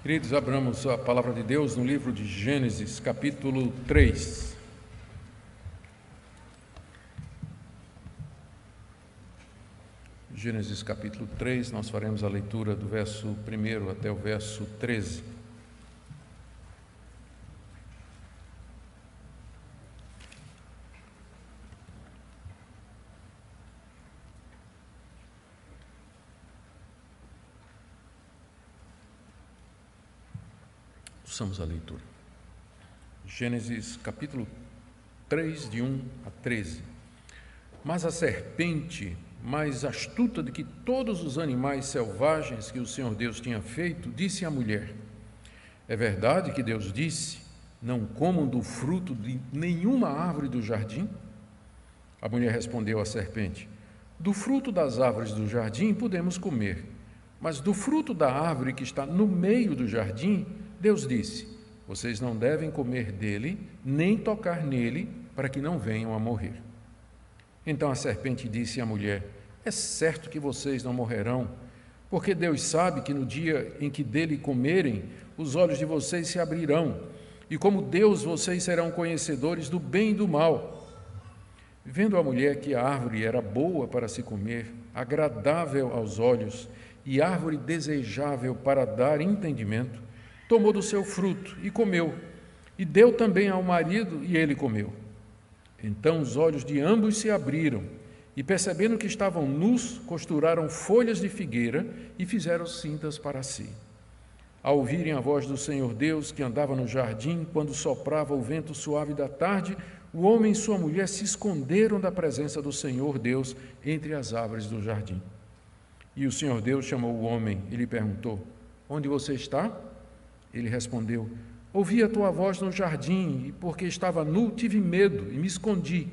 Queridos, abramos a palavra de Deus no livro de Gênesis, capítulo 3. Gênesis, capítulo 3, nós faremos a leitura do verso 1 até o verso 13. Ouçamos a leitura. Gênesis, capítulo 3, de 1 a 13. Mas a serpente, mais astuta do que todos os animais selvagens que o Senhor Deus tinha feito, disse à mulher: É verdade que Deus disse, não comam do fruto de nenhuma árvore do jardim? A mulher respondeu à serpente: Do fruto das árvores do jardim podemos comer, mas do fruto da árvore que está no meio do jardim, Deus disse: Vocês não devem comer dele, nem tocar nele, para que não venham a morrer. Então a serpente disse à mulher: É certo que vocês não morrerão, porque Deus sabe que no dia em que dele comerem, os olhos de vocês se abrirão, e como Deus vocês serão conhecedores do bem e do mal. Vendo a mulher que a árvore era boa para se comer, agradável aos olhos, e árvore desejável para dar entendimento, tomou do seu fruto e comeu, e deu também ao marido, e ele comeu. Então os olhos de ambos se abriram, e percebendo que estavam nus, costuraram folhas de figueira e fizeram cintas para si. Ao ouvirem a voz do Senhor Deus, que andava no jardim, quando soprava o vento suave da tarde, o homem e sua mulher se esconderam da presença do Senhor Deus entre as árvores do jardim. E o Senhor Deus chamou o homem e lhe perguntou: Onde você está? Ele respondeu: Ouvi a tua voz no jardim, e porque estava nu, tive medo e me escondi.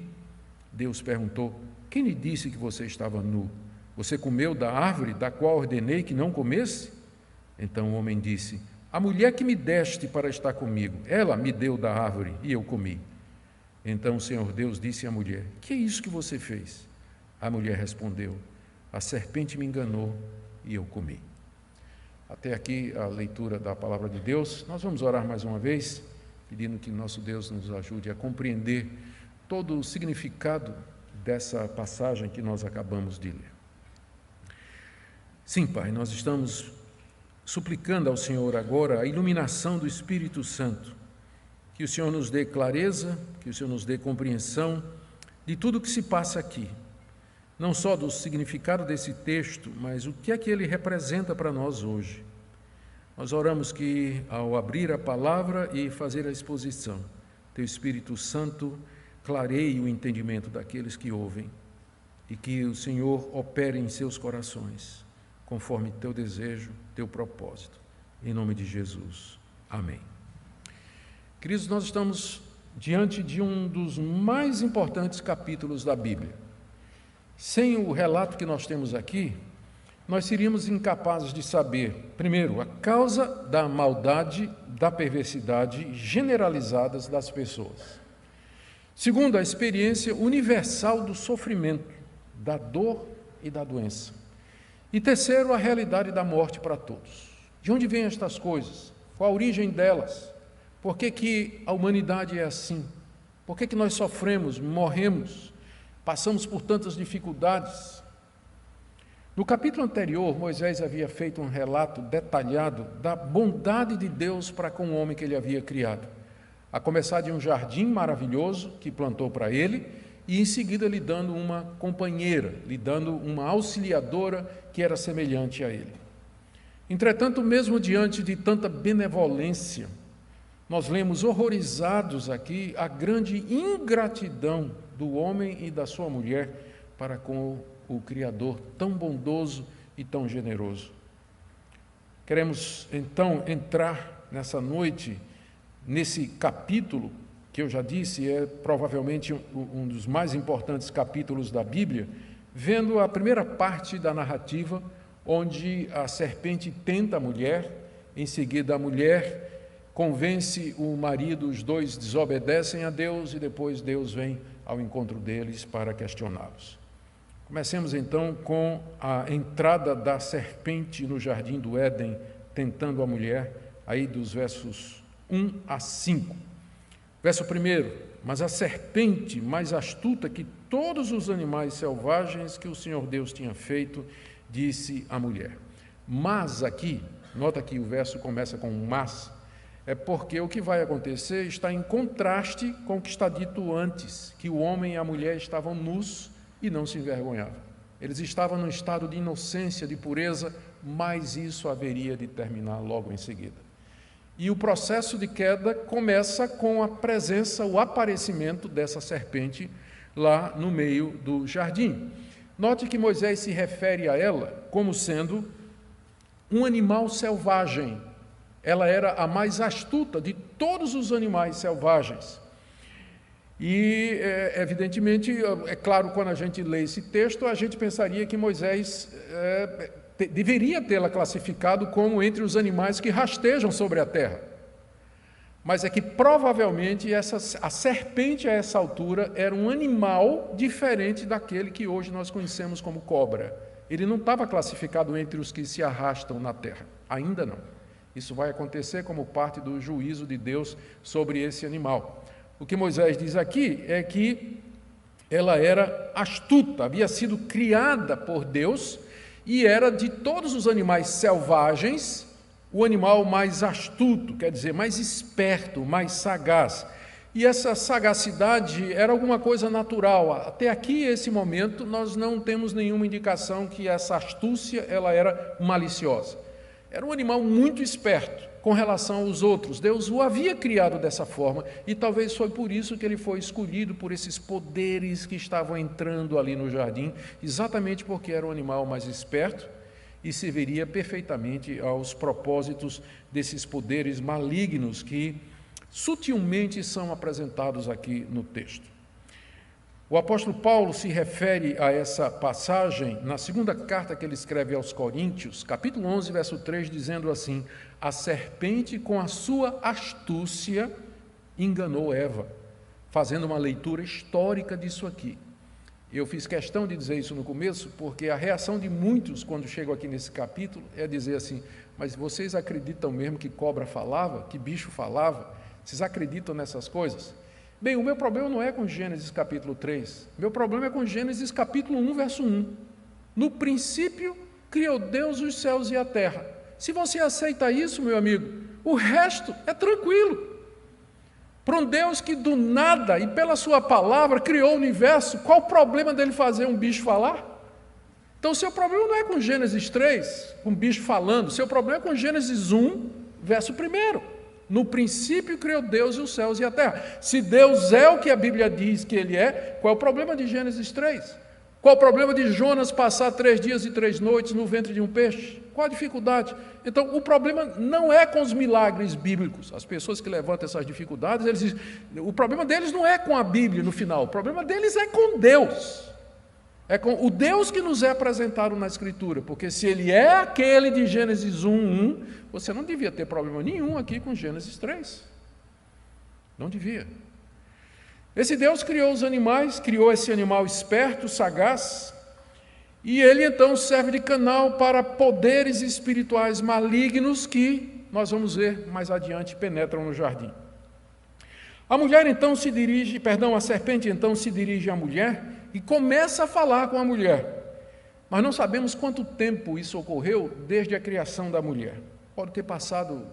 Deus perguntou: Quem lhe disse que você estava nu? Você comeu da árvore da qual ordenei que não comesse? Então o homem disse: A mulher que me deste para estar comigo, ela me deu da árvore e eu comi. Então o Senhor Deus disse à mulher: Que é isso que você fez? A mulher respondeu: A serpente me enganou e eu comi. Até aqui a leitura da palavra de Deus. Nós vamos orar mais uma vez, pedindo que nosso Deus nos ajude a compreender todo o significado dessa passagem que nós acabamos de ler. Sim, Pai, nós estamos suplicando ao Senhor agora a iluminação do Espírito Santo, que o Senhor nos dê clareza, que o Senhor nos dê compreensão de tudo o que se passa aqui, não só do significado desse texto, mas o que é que ele representa para nós hoje. Nós oramos que, ao abrir a palavra e fazer a exposição, Teu Espírito Santo clareie o entendimento daqueles que ouvem e que o Senhor opere em seus corações, conforme Teu desejo, Teu propósito. Em nome de Jesus. Amém. Queridos, nós estamos diante de um dos mais importantes capítulos da Bíblia. Sem o relato que nós temos aqui, nós seríamos incapazes de saber, primeiro, a causa da maldade, da perversidade generalizadas das pessoas. Segundo, a experiência universal do sofrimento, da dor e da doença. E terceiro, a realidade da morte para todos. De onde vêm estas coisas? Qual a origem delas? Por que a humanidade é assim? Por que nós sofremos, morremos? Passamos por tantas dificuldades. No capítulo anterior, Moisés havia feito um relato detalhado da bondade de Deus para com o homem que ele havia criado, a começar de um jardim maravilhoso que plantou para ele, e em seguida lhe dando uma companheira, lhe dando uma auxiliadora que era semelhante a ele. Entretanto, mesmo diante de tanta benevolência, nós lemos horrorizados aqui a grande ingratidão do homem e da sua mulher para com o Criador tão bondoso e tão generoso. Queremos então entrar nessa noite, nesse capítulo, que eu já disse, é provavelmente um dos mais importantes capítulos da Bíblia, vendo a primeira parte da narrativa, onde a serpente tenta a mulher, em seguida a mulher convence o marido, os dois desobedecem a Deus e depois Deus vem ao encontro deles para questioná-los. Comecemos então com a entrada da serpente no jardim do Éden, tentando a mulher, aí dos versos 1 a 5. Verso 1: Mas a serpente, mais astuta que todos os animais selvagens que o Senhor Deus tinha feito, disse à mulher. Mas aqui, nota que o verso começa com um mas, é porque o que vai acontecer está em contraste com o que está dito antes, que o homem e a mulher estavam nus e não se envergonhavam. Eles estavam num estado de inocência, de pureza, mas isso haveria de terminar logo em seguida. E o processo de queda começa com a presença, o aparecimento dessa serpente lá no meio do jardim. Note que Moisés se refere a ela como sendo um animal selvagem. Ela era a mais astuta de todos os animais selvagens. E, evidentemente, é claro, quando a gente lê esse texto, a gente pensaria que Moisés deveria tê-la classificado como entre os animais que rastejam sobre a terra. Mas é que, provavelmente, a serpente, a essa altura, era um animal diferente daquele que hoje nós conhecemos como cobra. Ele não estava classificado entre os que se arrastam na terra. Ainda não. Isso vai acontecer como parte do juízo de Deus sobre esse animal. O que Moisés diz aqui é que ela era astuta, havia sido criada por Deus e era de todos os animais selvagens o animal mais astuto, quer dizer, mais esperto, mais sagaz. E essa sagacidade era alguma coisa natural. Até aqui, esse momento, nós não temos nenhuma indicação que essa astúcia ela era maliciosa. Era um animal muito esperto com relação aos outros. Deus o havia criado dessa forma e talvez foi por isso que ele foi escolhido por esses poderes que estavam entrando ali no jardim, exatamente porque era o animal mais esperto e serviria perfeitamente aos propósitos desses poderes malignos que sutilmente são apresentados aqui no texto. O apóstolo Paulo se refere a essa passagem na segunda carta que ele escreve aos Coríntios, capítulo 11, verso 3, dizendo assim: a serpente com a sua astúcia enganou Eva, fazendo uma leitura histórica disso aqui. Eu fiz questão de dizer isso no começo, porque a reação de muitos quando chegam aqui nesse capítulo é dizer assim: mas vocês acreditam mesmo que cobra falava, que bicho falava? Vocês acreditam nessas coisas? Bem, o meu problema não é com Gênesis capítulo 3, meu problema é com Gênesis capítulo 1, verso 1. No princípio, criou Deus os céus e a terra. Se você aceita isso, meu amigo, o resto é tranquilo. Para um Deus que do nada e pela sua palavra criou o universo, qual o problema dele fazer um bicho falar? Então, seu problema não é com Gênesis 3, com um bicho falando, seu problema é com Gênesis 1, verso 1. No princípio criou Deus os céus e a terra. Se Deus é o que a Bíblia diz que Ele é, qual é o problema de Gênesis 3? Qual o problema de Jonas passar 3 dias e 3 noites no ventre de um peixe? Qual a dificuldade? Então, o problema não é com os milagres bíblicos. As pessoas que levantam essas dificuldades, eles dizem, o problema deles não é com a Bíblia no final, o problema deles é com Deus. É com o Deus que nos é apresentado na Escritura, porque se Ele é aquele de Gênesis 1:1, você não devia ter problema nenhum aqui com Gênesis 3. Não devia. Esse Deus criou os animais, criou esse animal esperto, sagaz, e ele então serve de canal para poderes espirituais malignos que, nós vamos ver mais adiante, penetram no jardim. A serpente então se dirige à mulher e começa a falar com a mulher. Mas não sabemos quanto tempo isso ocorreu desde a criação da mulher. Pode ter passado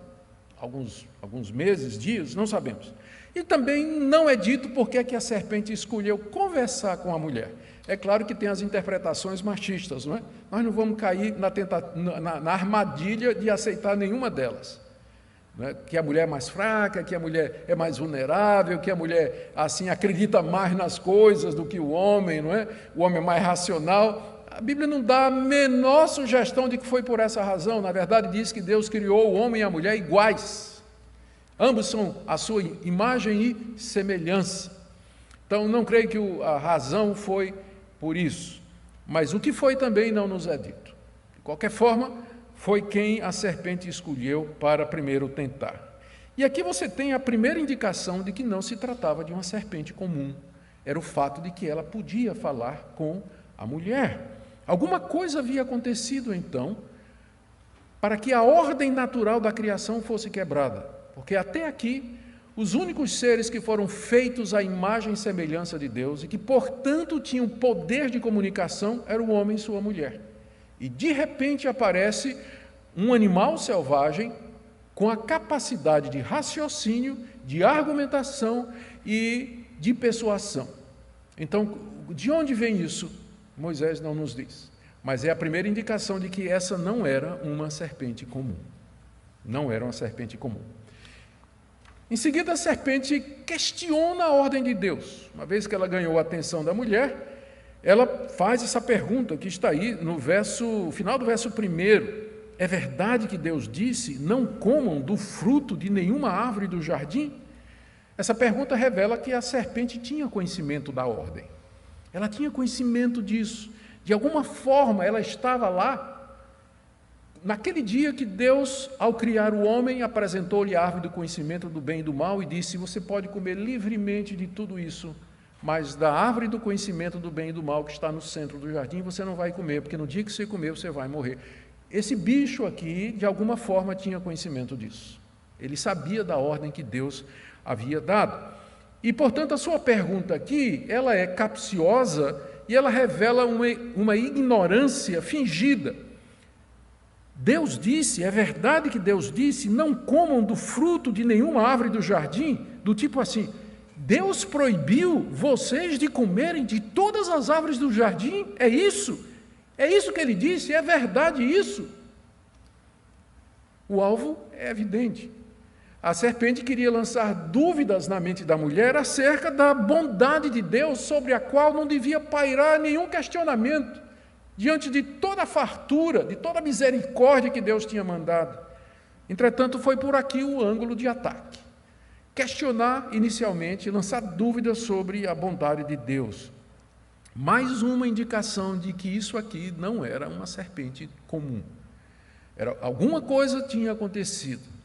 alguns meses, dias, não sabemos. E também não é dito por que a serpente escolheu conversar com a mulher. É claro que tem as interpretações machistas, não é? Nós não vamos cair na armadilha de aceitar nenhuma delas. Não é? Que a mulher é mais fraca, que a mulher é mais vulnerável, que a mulher assim acredita mais nas coisas do que o homem, não é? O homem é mais racional. A Bíblia não dá a menor sugestão de que foi por essa razão. Na verdade, diz que Deus criou o homem e a mulher iguais. Ambos são a sua imagem e semelhança. Então, não creio que a razão foi por isso. Mas o que foi também não nos é dito. De qualquer forma, foi quem a serpente escolheu para primeiro tentar. E aqui você tem a primeira indicação de que não se tratava de uma serpente comum. Era o fato de que ela podia falar com a mulher. Alguma coisa havia acontecido, então, para que a ordem natural da criação fosse quebrada, porque até aqui os únicos seres que foram feitos à imagem e semelhança de Deus e que, portanto, tinham poder de comunicação era o homem e sua mulher. E, de repente, aparece um animal selvagem com a capacidade de raciocínio, de argumentação e de persuasão. Então, de onde vem isso? Moisés não nos diz. Mas é a primeira indicação de que essa não era uma serpente comum. Não era uma serpente comum. Em seguida, a serpente questiona a ordem de Deus. Uma vez que ela ganhou a atenção da mulher, ela faz essa pergunta que está aí no final do verso 1. É verdade que Deus disse, não comam do fruto de nenhuma árvore do jardim? Essa pergunta revela que a serpente tinha conhecimento da ordem. Ela tinha conhecimento disso. De alguma forma, ela estava lá. Naquele dia que Deus, ao criar o homem, apresentou-lhe a árvore do conhecimento do bem e do mal e disse, você pode comer livremente de tudo isso, mas da árvore do conhecimento do bem e do mal que está no centro do jardim, você não vai comer, porque no dia que você comer, você vai morrer. Esse bicho aqui, de alguma forma, tinha conhecimento disso. Ele sabia da ordem que Deus havia dado. E, portanto, a sua pergunta aqui, ela é capciosa e ela revela uma ignorância fingida. Deus disse, é verdade que Deus disse, não comam do fruto de nenhuma árvore do jardim, do tipo assim, Deus proibiu vocês de comerem de todas as árvores do jardim? É isso? É isso que ele disse? É verdade isso? O alvo é evidente. A serpente queria lançar dúvidas na mente da mulher acerca da bondade de Deus, sobre a qual não devia pairar nenhum questionamento, diante de toda a fartura, de toda a misericórdia que Deus tinha mandado. Entretanto, foi por aqui o ângulo de ataque. Questionar inicialmente, lançar dúvidas sobre a bondade de Deus. Mais uma indicação de que isso aqui não era uma serpente comum. Alguma coisa tinha acontecido.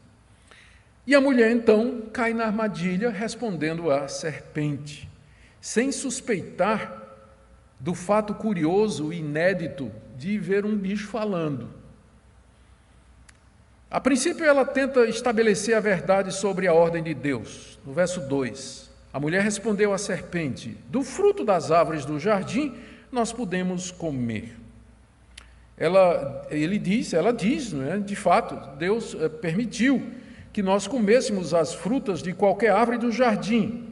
E a mulher, então, cai na armadilha, respondendo à serpente, sem suspeitar do fato curioso e inédito de ver um bicho falando. A princípio, ela tenta estabelecer a verdade sobre a ordem de Deus. No verso 2, a mulher respondeu à serpente, do fruto das árvores do jardim, nós podemos comer. Ela diz, não é? De fato, Deus permitiu que nós comêssemos as frutas de qualquer árvore do jardim.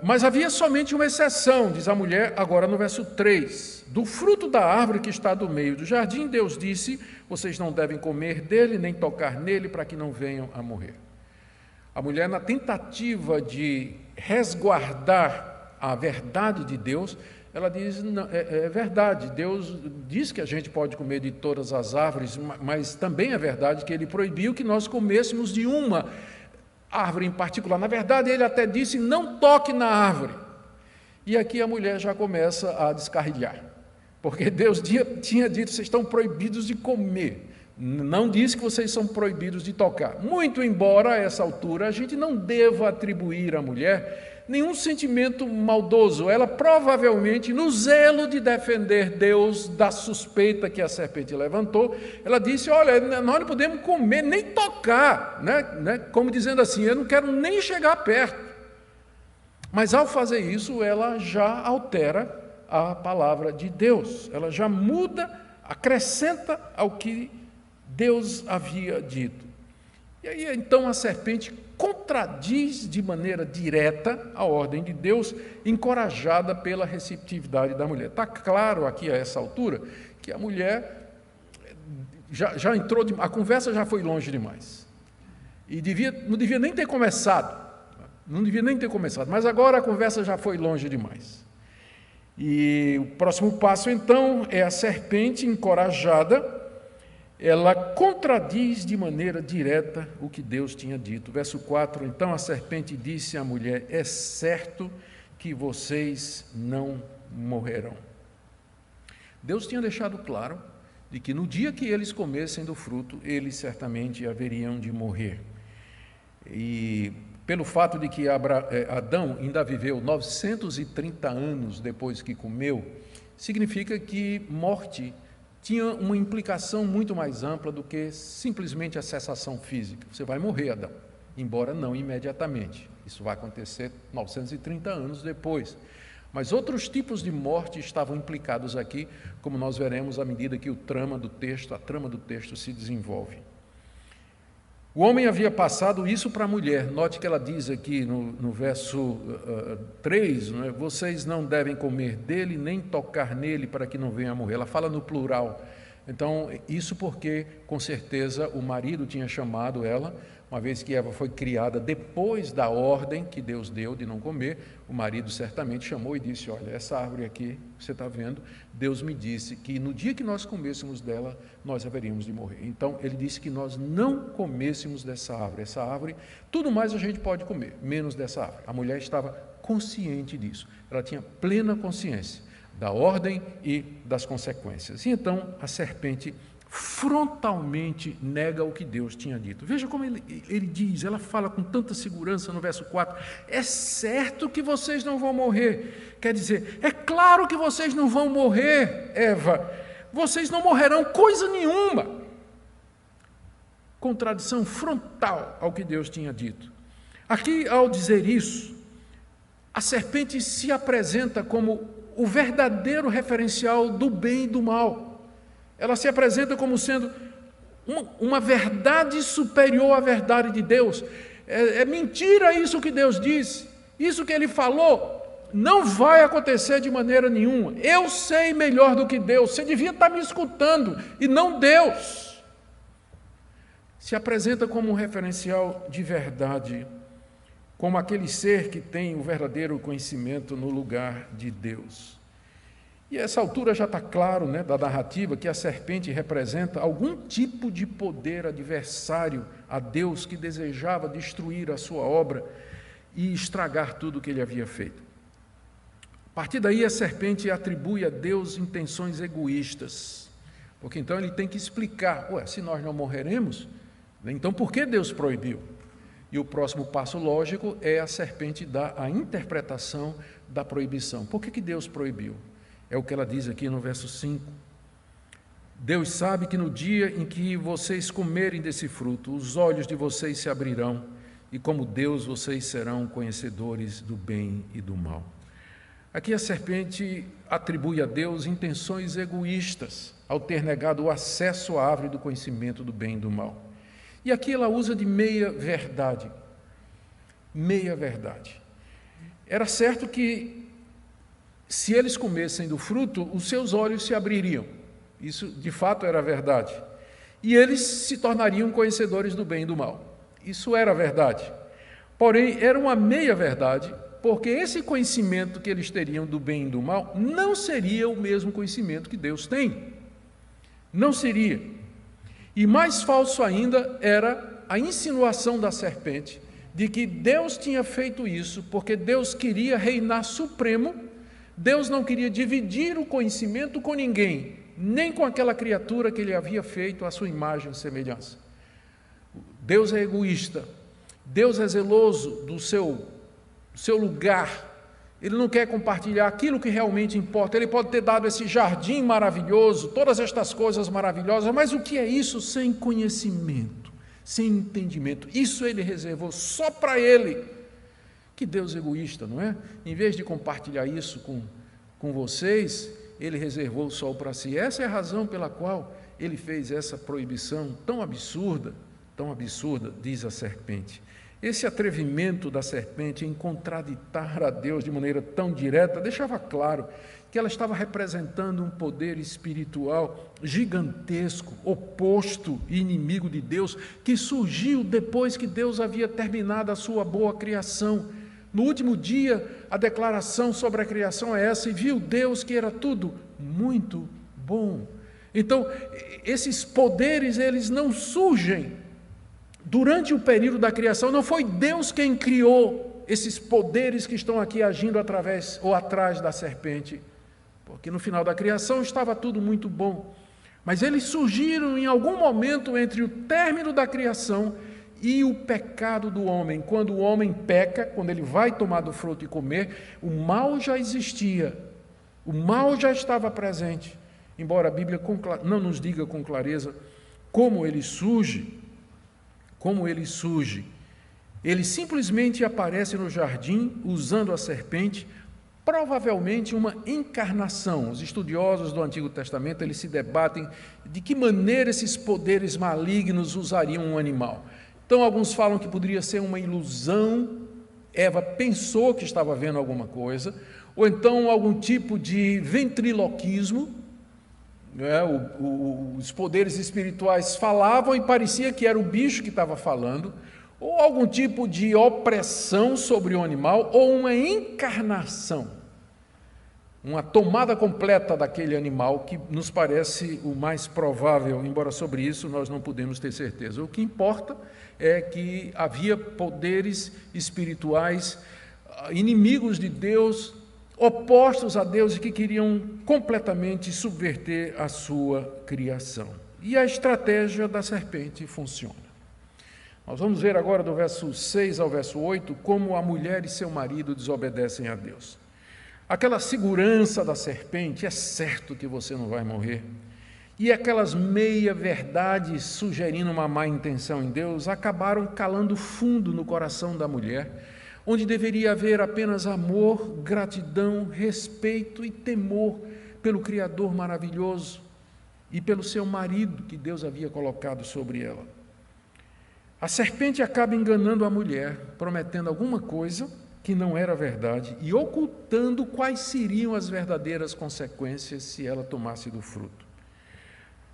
Mas havia somente uma exceção, diz a mulher, agora no verso 3. Do fruto da árvore que está do meio do jardim, Deus disse, vocês não devem comer dele, nem tocar nele, para que não venham a morrer. A mulher, na tentativa de resguardar a verdade de Deus, ela diz, não, é verdade, Deus diz que a gente pode comer de todas as árvores, mas também é verdade que Ele proibiu que nós comêssemos de uma árvore em particular. Na verdade, Ele até disse, não toque na árvore. E aqui a mulher já começa a descarrilhar, porque Deus tinha dito, vocês estão proibidos de comer, não disse que vocês são proibidos de tocar. Muito embora, a essa altura, a gente não deva atribuir à mulher nenhum sentimento maldoso. Ela provavelmente, no zelo de defender Deus da suspeita que a serpente levantou, ela disse, olha, nós não podemos comer, nem tocar, né? Como dizendo assim, eu não quero nem chegar perto. Mas ao fazer isso, ela já altera a palavra de Deus, ela já muda, acrescenta ao que Deus havia dito. E aí, então, a serpente contradiz de maneira direta a ordem de Deus, encorajada pela receptividade da mulher. Está claro aqui a essa altura que a mulher já entrou, a conversa já foi longe demais. E não devia nem ter começado. Mas agora a conversa já foi longe demais. E o próximo passo, então, é a serpente encorajada. Ela contradiz de maneira direta o que Deus tinha dito. Verso 4, então a serpente disse à mulher, é certo que vocês não morrerão. Deus tinha deixado claro de que no dia que eles comessem do fruto, eles certamente haveriam de morrer. E pelo fato de que Adão ainda viveu 930 anos depois que comeu, significa que morte tinha uma implicação muito mais ampla do que simplesmente a cessação física. Você vai morrer, Adão, embora não imediatamente. Isso vai acontecer 930 anos depois. Mas outros tipos de morte estavam implicados aqui, como nós veremos à medida que a trama do texto se desenvolve. O homem havia passado isso para a mulher. Note que ela diz aqui no verso 3, não é? Vocês não devem comer dele, nem tocar nele, para que não venha a morrer. Ela fala no plural. Então, isso porque, com certeza, o marido tinha chamado ela, uma vez que Eva foi criada depois da ordem que Deus deu de não comer, o marido certamente chamou e disse, olha, essa árvore aqui, você está vendo, Deus me disse que no dia que nós comêssemos dela, nós haveríamos de morrer. Então, ele disse que nós não comêssemos dessa árvore. Essa árvore, tudo mais a gente pode comer, menos dessa árvore. A mulher estava consciente disso, ela tinha plena consciência da ordem e das consequências. E então, a serpente frontalmente nega o que Deus tinha dito. Veja como ele diz, ela fala com tanta segurança no verso 4, é certo que vocês não vão morrer. Quer dizer, é claro que vocês não vão morrer, Eva, vocês não morrerão coisa nenhuma. Contradição frontal ao que Deus tinha dito. Aqui, ao dizer isso, a serpente se apresenta como o verdadeiro referencial do bem e do mal. Ela se apresenta como sendo uma verdade superior à verdade de Deus. É mentira isso que Deus disse. Isso que Ele falou não vai acontecer de maneira nenhuma. Eu sei melhor do que Deus. Você devia estar me escutando e não Deus. Se apresenta como um referencial de verdade, como aquele ser que tem o verdadeiro conhecimento no lugar de Deus. E a essa altura já está claro, né, da narrativa, que a serpente representa algum tipo de poder adversário a Deus que desejava destruir a sua obra e estragar tudo o que ele havia feito. A partir daí a serpente atribui a Deus intenções egoístas, porque então ele tem que explicar, se nós não morreremos, então por que Deus proibiu? E o próximo passo lógico é a serpente dar a interpretação da proibição. Por que Deus proibiu? É o que ela diz aqui no verso 5. Deus sabe que no dia em que vocês comerem desse fruto, os olhos de vocês se abrirão, e como Deus vocês serão conhecedores do bem e do mal. Aqui a serpente atribui a Deus intenções egoístas, ao ter negado o acesso à árvore do conhecimento do bem e do mal. E aqui ela usa de meia-verdade. Meia-verdade. Era certo que, se eles comessem do fruto, os seus olhos se abririam. Isso, de fato, era verdade. E eles se tornariam conhecedores do bem e do mal. Isso era verdade. Porém, era uma meia-verdade, porque esse conhecimento que eles teriam do bem e do mal não seria o mesmo conhecimento que Deus tem. Não seria. E mais falso ainda era a insinuação da serpente de que Deus tinha feito isso porque Deus queria reinar supremo. Deus não queria dividir o conhecimento com ninguém, nem com aquela criatura que Ele havia feito à sua imagem e semelhança. Deus é egoísta, Deus é zeloso do seu lugar, Ele não quer compartilhar aquilo que realmente importa. Ele pode ter dado esse jardim maravilhoso, todas estas coisas maravilhosas, mas o que é isso sem conhecimento, sem entendimento? Isso Ele reservou só para Ele. Que Deus egoísta, não é? Em vez de compartilhar isso com vocês, Ele reservou só para si. Essa é a razão pela qual Ele fez essa proibição tão absurda, diz a serpente. Esse atrevimento da serpente em contraditar a Deus de maneira tão direta deixava claro que ela estava representando um poder espiritual gigantesco, oposto e inimigo de Deus, que surgiu depois que Deus havia terminado a sua boa criação. No último dia, a declaração sobre a criação é essa, e viu Deus que era tudo muito bom. Então, esses poderes, eles não surgem durante o período da criação, não foi Deus quem criou esses poderes que estão aqui agindo através ou atrás da serpente, porque no final da criação estava tudo muito bom, mas eles surgiram em algum momento entre o término da criação e o pecado do homem. Quando o homem peca, quando ele vai tomar do fruto e comer, o mal já existia, o mal já estava presente, embora a Bíblia não nos diga com clareza como ele surge, ele simplesmente aparece no jardim usando a serpente, provavelmente uma encarnação. Os estudiosos do Antigo Testamento, eles se debatem de que maneira esses poderes malignos usariam um animal. Então, alguns falam que poderia ser uma ilusão, Eva pensou que estava vendo alguma coisa, ou então algum tipo de ventriloquismo, né? Os poderes espirituais falavam e parecia que era o bicho que estava falando, ou algum tipo de opressão sobre o animal, ou uma encarnação, uma tomada completa daquele animal, que nos parece o mais provável, embora sobre isso nós não podemos ter certeza. O que importa é que havia poderes espirituais, inimigos de Deus, opostos a Deus e que queriam completamente subverter a sua criação. E a estratégia da serpente funciona. Nós vamos ver agora do verso 6 ao verso 8 como a mulher e seu marido desobedecem a Deus. Aquela segurança da serpente, é certo que você não vai morrer, e aquelas meia-verdades sugerindo uma má intenção em Deus acabaram calando fundo no coração da mulher, onde deveria haver apenas amor, gratidão, respeito e temor pelo Criador maravilhoso e pelo seu marido que Deus havia colocado sobre ela. A serpente acaba enganando a mulher, prometendo alguma coisa que não era verdade e ocultando quais seriam as verdadeiras consequências se ela tomasse do fruto.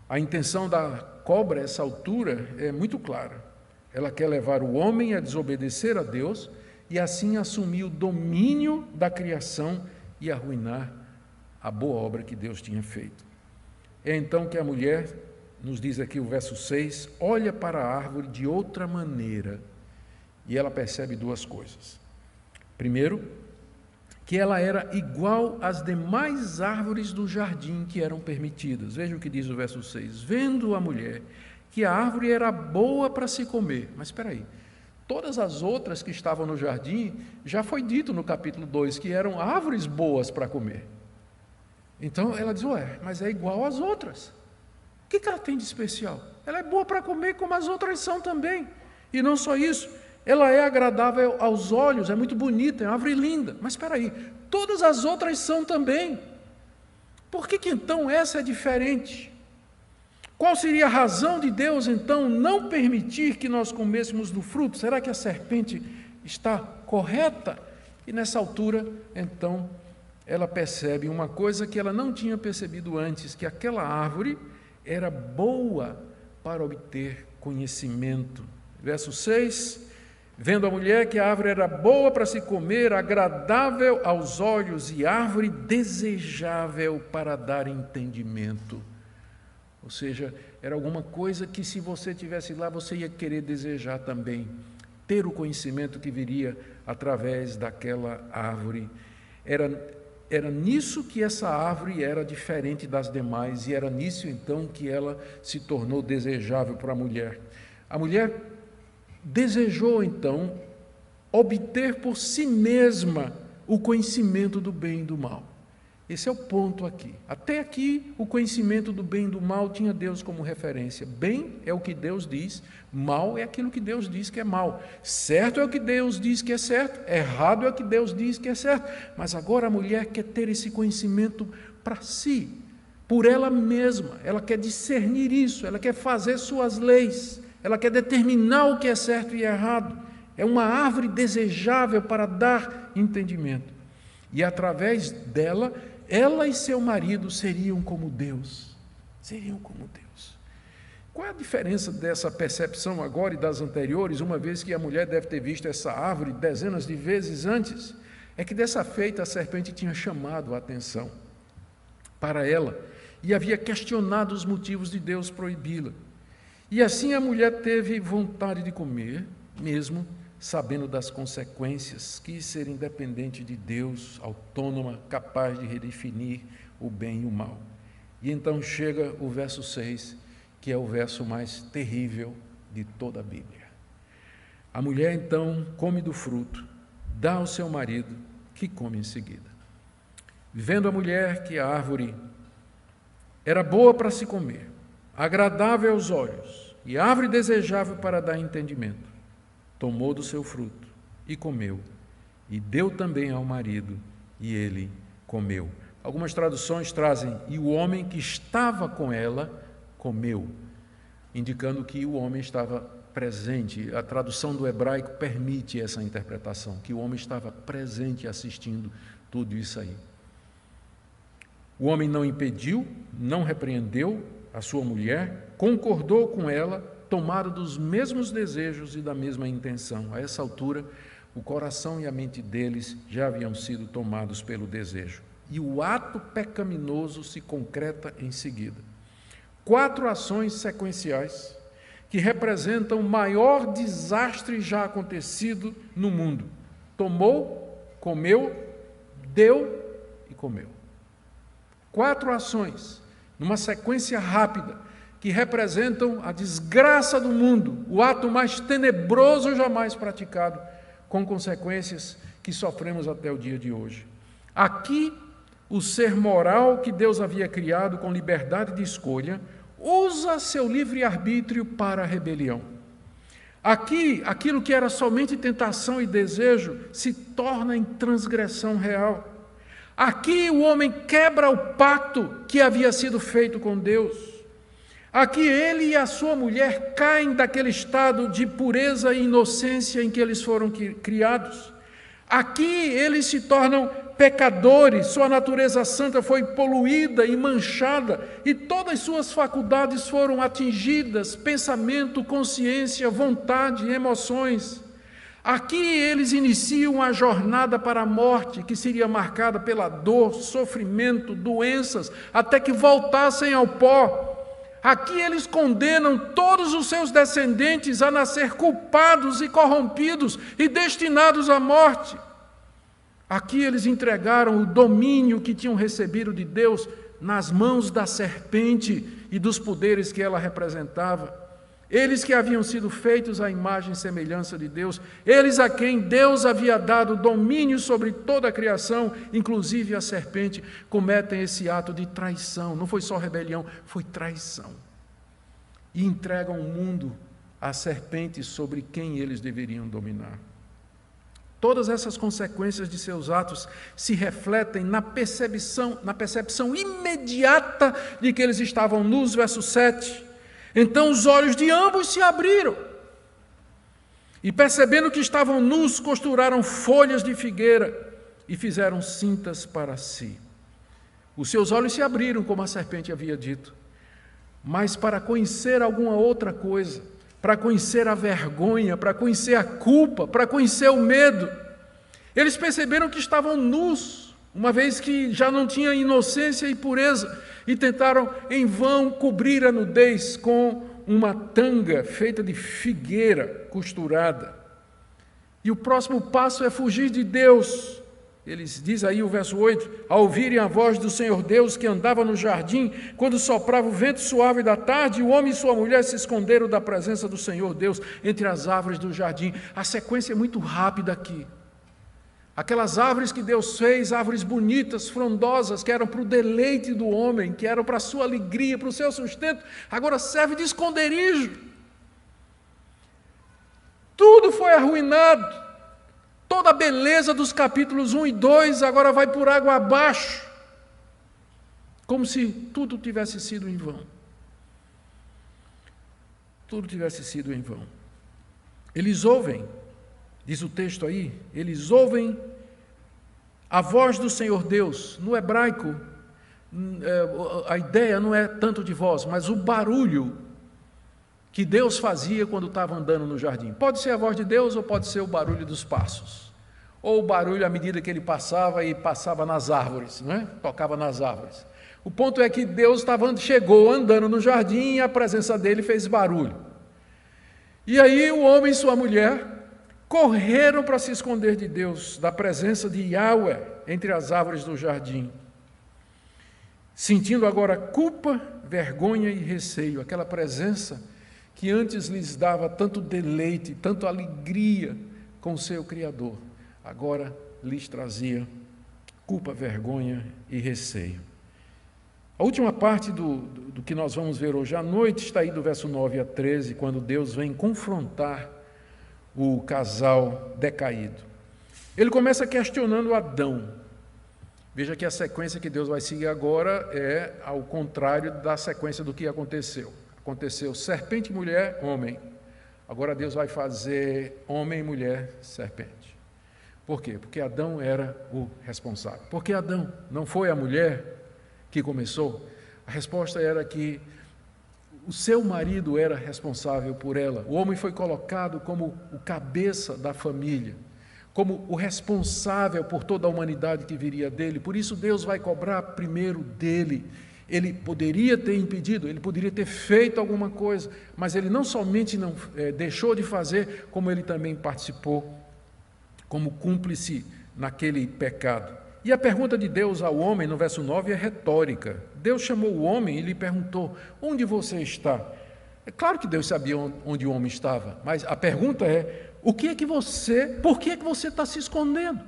A intenção da cobra a essa altura é muito clara. Ela quer levar o homem a desobedecer a Deus e assim assumir o domínio da criação e arruinar a boa obra que Deus tinha feito. É então que a mulher, nos diz aqui o verso 6, olha para a árvore de outra maneira e ela percebe duas coisas. Primeiro, que ela era igual às demais árvores do jardim que eram permitidas. Veja o que diz o verso 6. Vendo a mulher que a árvore era boa para se comer. Mas espera aí, todas as outras que estavam no jardim, já foi dito no capítulo 2, que eram árvores boas para comer. Então ela diz, mas é igual às outras. O que ela tem de especial? Ela é boa para comer como as outras são também. E não só isso, ela é agradável aos olhos, é muito bonita, é uma árvore linda. Mas espera aí, todas as outras são também. Por que então essa é diferente? Qual seria a razão de Deus, então, não permitir que nós comêssemos do fruto? Será que a serpente está correta? E nessa altura, então, ela percebe uma coisa que ela não tinha percebido antes, que aquela árvore era boa para obter conhecimento. Verso 6, vendo a mulher que a árvore era boa para se comer, agradável aos olhos e árvore desejável para dar entendimento. Ou seja, era alguma coisa que se você estivesse lá, você ia querer desejar também, ter o conhecimento que viria através daquela árvore. Era nisso que essa árvore era diferente das demais, e era nisso então que ela se tornou desejável para a mulher. A mulher desejou então obter por si mesma o conhecimento do bem e do mal. Esse é o ponto aqui. Até aqui, o conhecimento do bem e do mal tinha Deus como referência. Bem é o que Deus diz, mal é aquilo que Deus diz que é mal. Certo é o que Deus diz que é certo, errado é o que Deus diz que é certo. Mas agora a mulher quer ter esse conhecimento para si, por ela mesma. Ela quer discernir isso, ela quer fazer suas leis, ela quer determinar o que é certo e errado. É uma árvore desejável para dar entendimento. E através dela, ela e seu marido seriam como Deus. Seriam como Deus. Qual é a diferença dessa percepção agora e das anteriores, uma vez que a mulher deve ter visto essa árvore dezenas de vezes antes? É que dessa feita a serpente tinha chamado a atenção para ela e havia questionado os motivos de Deus proibi-la. E assim a mulher teve vontade de comer, mesmo sabendo das consequências, quis ser independente de Deus, autônoma, capaz de redefinir o bem e o mal. E então chega o verso 6, que é o verso mais terrível de toda a Bíblia. A mulher então come do fruto, dá ao seu marido, que come em seguida. Vendo a mulher que a árvore era boa para se comer, agradável aos olhos e árvore desejável para dar entendimento. Tomou do seu fruto e comeu, e deu também ao marido, e ele comeu. Algumas traduções trazem, e o homem que estava com ela comeu, indicando que o homem estava presente. A tradução do hebraico permite essa interpretação, que o homem estava presente assistindo tudo isso aí. O homem não impediu, não repreendeu a sua mulher, concordou com ela, tomado dos mesmos desejos e da mesma intenção. A essa altura, o coração e a mente deles já haviam sido tomados pelo desejo. E o ato pecaminoso se concreta em seguida. 4 ações sequenciais que representam o maior desastre já acontecido no mundo. Tomou, comeu, deu e comeu. 4 ações, numa sequência rápida, que representam a desgraça do mundo, o ato mais tenebroso jamais praticado, com consequências que sofremos até o dia de hoje. Aqui, o ser moral que Deus havia criado com liberdade de escolha, usa seu livre-arbítrio para a rebelião. Aqui, aquilo que era somente tentação e desejo, se torna em transgressão real. Aqui, o homem quebra o pacto que havia sido feito com Deus. Aqui, ele e a sua mulher caem daquele estado de pureza e inocência em que eles foram criados. Aqui, eles se tornam pecadores, sua natureza santa foi poluída e manchada, e todas as suas faculdades foram atingidas, pensamento, consciência, vontade, emoções. Aqui eles iniciam a jornada para a morte, que seria marcada pela dor, sofrimento, doenças, até que voltassem ao pó. Aqui eles condenam todos os seus descendentes a nascer culpados e corrompidos e destinados à morte. Aqui eles entregaram o domínio que tinham recebido de Deus nas mãos da serpente e dos poderes que ela representava. Eles que haviam sido feitos à imagem e semelhança de Deus, eles a quem Deus havia dado domínio sobre toda a criação, inclusive a serpente, cometem esse ato de traição. Não foi só rebelião, foi traição. E entregam o mundo à serpente sobre quem eles deveriam dominar. Todas essas consequências de seus atos se refletem na percepção imediata de que eles estavam nus, verso 7. Então os olhos de ambos se abriram, e percebendo que estavam nus, costuraram folhas de figueira e fizeram cintas para si. Os seus olhos se abriram, como a serpente havia dito, mas para conhecer alguma outra coisa, para conhecer a vergonha, para conhecer a culpa, para conhecer o medo. Eles perceberam que estavam nus, uma vez que já não tinha inocência e pureza, e tentaram em vão cobrir a nudez com uma tanga feita de figueira costurada. E o próximo passo é fugir de Deus. Eles diz aí o verso 8, ao ouvirem a voz do Senhor Deus que andava no jardim, quando soprava o vento suave da tarde, o homem e sua mulher se esconderam da presença do Senhor Deus entre as árvores do jardim. A sequência é muito rápida aqui. Aquelas árvores que Deus fez, árvores bonitas, frondosas, que eram para o deleite do homem, que eram para a sua alegria, para o seu sustento, agora serve de esconderijo. Tudo foi arruinado. Toda a beleza dos capítulos 1 e 2 agora vai por água abaixo, como se tudo tivesse sido em vão. Tudo tivesse sido em vão. Eles ouvem, diz o texto aí, eles ouvem a voz do Senhor Deus. No hebraico, a ideia não é tanto de voz, mas o barulho que Deus fazia quando estava andando no jardim. Pode ser a voz de Deus ou pode ser o barulho dos passos. Ou o barulho à medida que ele passava e passava nas árvores, não é? Tocava nas árvores. O ponto é que Deus chegou andando no jardim e a presença dele fez barulho. E aí o homem e sua mulher correram para se esconder de Deus, da presença de Yahweh, entre as árvores do jardim, sentindo agora culpa, vergonha e receio, aquela presença que antes lhes dava tanto deleite, tanto alegria com o seu Criador, agora lhes trazia culpa, vergonha e receio. A última parte do que nós vamos ver hoje à noite está aí do verso 9 a 13, quando Deus vem confrontar o casal decaído. Ele começa questionando Adão. Veja que a sequência que Deus vai seguir agora é ao contrário da sequência do que aconteceu. Aconteceu serpente, mulher, homem. Agora Deus vai fazer homem, mulher, serpente. Por quê? Porque Adão era o responsável. Por que Adão? Não foi a mulher que começou? A resposta era que o seu marido era responsável por ela. O homem foi colocado como o cabeça da família, como o responsável por toda a humanidade que viria dele. Por isso Deus vai cobrar primeiro dele. Ele poderia ter impedido, ele poderia ter feito alguma coisa, mas ele não somente não deixou de fazer, como ele também participou como cúmplice naquele pecado. E a pergunta de Deus ao homem, no verso 9, é retórica. Deus chamou o homem e lhe perguntou: onde você está? É claro que Deus sabia onde o homem estava, mas a pergunta é: por que é que você está se escondendo?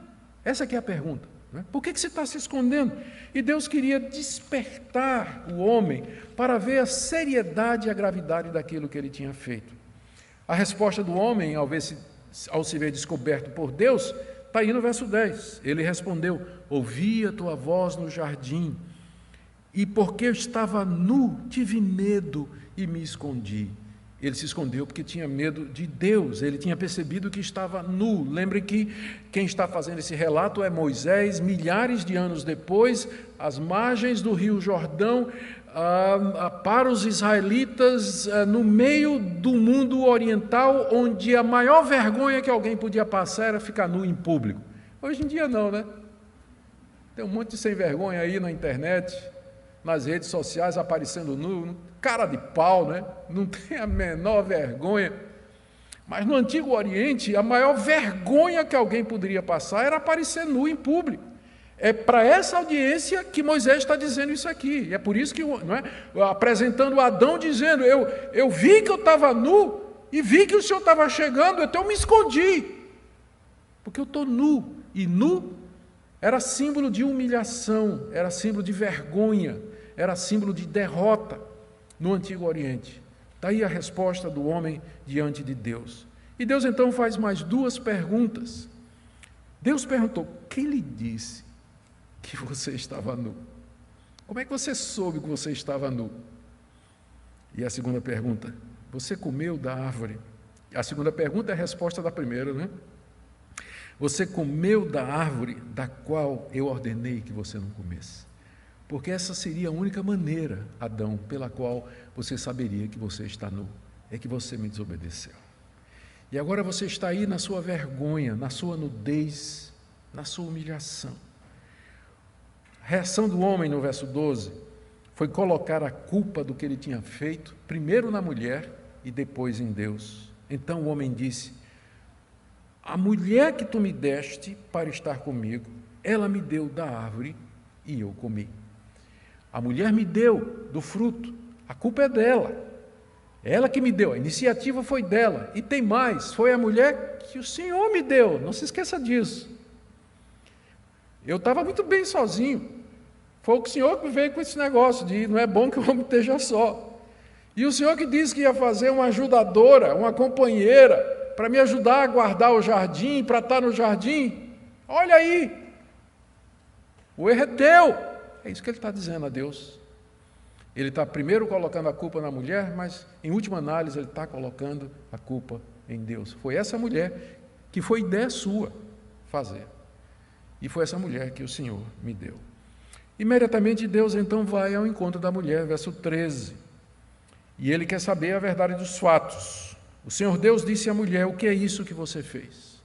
Essa que é a pergunta. Por que você está se escondendo? E Deus queria despertar o homem para ver a seriedade e a gravidade daquilo que ele tinha feito. A resposta do homem, ao se ver descoberto por Deus, está aí no verso 10. Ele respondeu: ouvi a tua voz no jardim, e porque eu estava nu, tive medo e me escondi. Ele se escondeu porque tinha medo de Deus, ele tinha percebido que estava nu. Lembre que quem está fazendo esse relato é Moisés, milhares de anos depois, às margens do rio Jordão, para os israelitas, no meio do mundo oriental, onde a maior vergonha que alguém podia passar era ficar nu em público. Hoje em dia não, né? Tem um monte de sem vergonha aí na internet, nas redes sociais, aparecendo nu, cara de pau, né? Não tem a menor vergonha. Mas no Antigo Oriente, a maior vergonha que alguém poderia passar era aparecer nu em público. É para essa audiência que Moisés está dizendo isso aqui. E é por isso que, não é? Apresentando Adão, dizendo: eu vi que eu estava nu e vi que o Senhor estava chegando, então eu me escondi, porque eu estou nu. E nu era símbolo de humilhação, era símbolo de vergonha, era símbolo de derrota no Antigo Oriente. Daí a resposta do homem diante de Deus. E Deus então faz mais duas perguntas. Deus perguntou: quem lhe disse que você estava nu? Como é que você soube que você estava nu? E a segunda pergunta: você comeu da árvore? A segunda pergunta é a resposta da primeira, né? Você comeu da árvore da qual eu ordenei que você não comesse. Porque essa seria a única maneira, Adão, pela qual você saberia que você está nu. É que você me desobedeceu. E agora você está aí na sua vergonha, na sua nudez, na sua humilhação. A reação do homem, no verso 12, foi colocar a culpa do que ele tinha feito, primeiro na mulher e depois em Deus. Então o homem disse: a mulher que tu me deste para estar comigo, ela me deu da árvore e eu comi. A mulher me deu do fruto, a culpa é dela. Ela que me deu, a iniciativa foi dela. E tem mais, foi a mulher que o Senhor me deu, não se esqueça disso. Eu estava muito bem sozinho. Foi o Senhor que veio com esse negócio de não é bom que o homem esteja só. E o Senhor que disse que ia fazer uma ajudadora, uma companheira, para me ajudar a guardar o jardim, para estar no jardim. Olha aí, o erro é teu. É isso que ele está dizendo a Deus. Ele está primeiro colocando a culpa na mulher, mas em última análise ele está colocando a culpa em Deus. Foi essa mulher que foi ideia sua fazer. E foi essa mulher que o Senhor me deu. Imediatamente Deus então vai ao encontro da mulher, verso 13. E ele quer saber a verdade dos fatos. O Senhor Deus disse à mulher: o que é isso que você fez?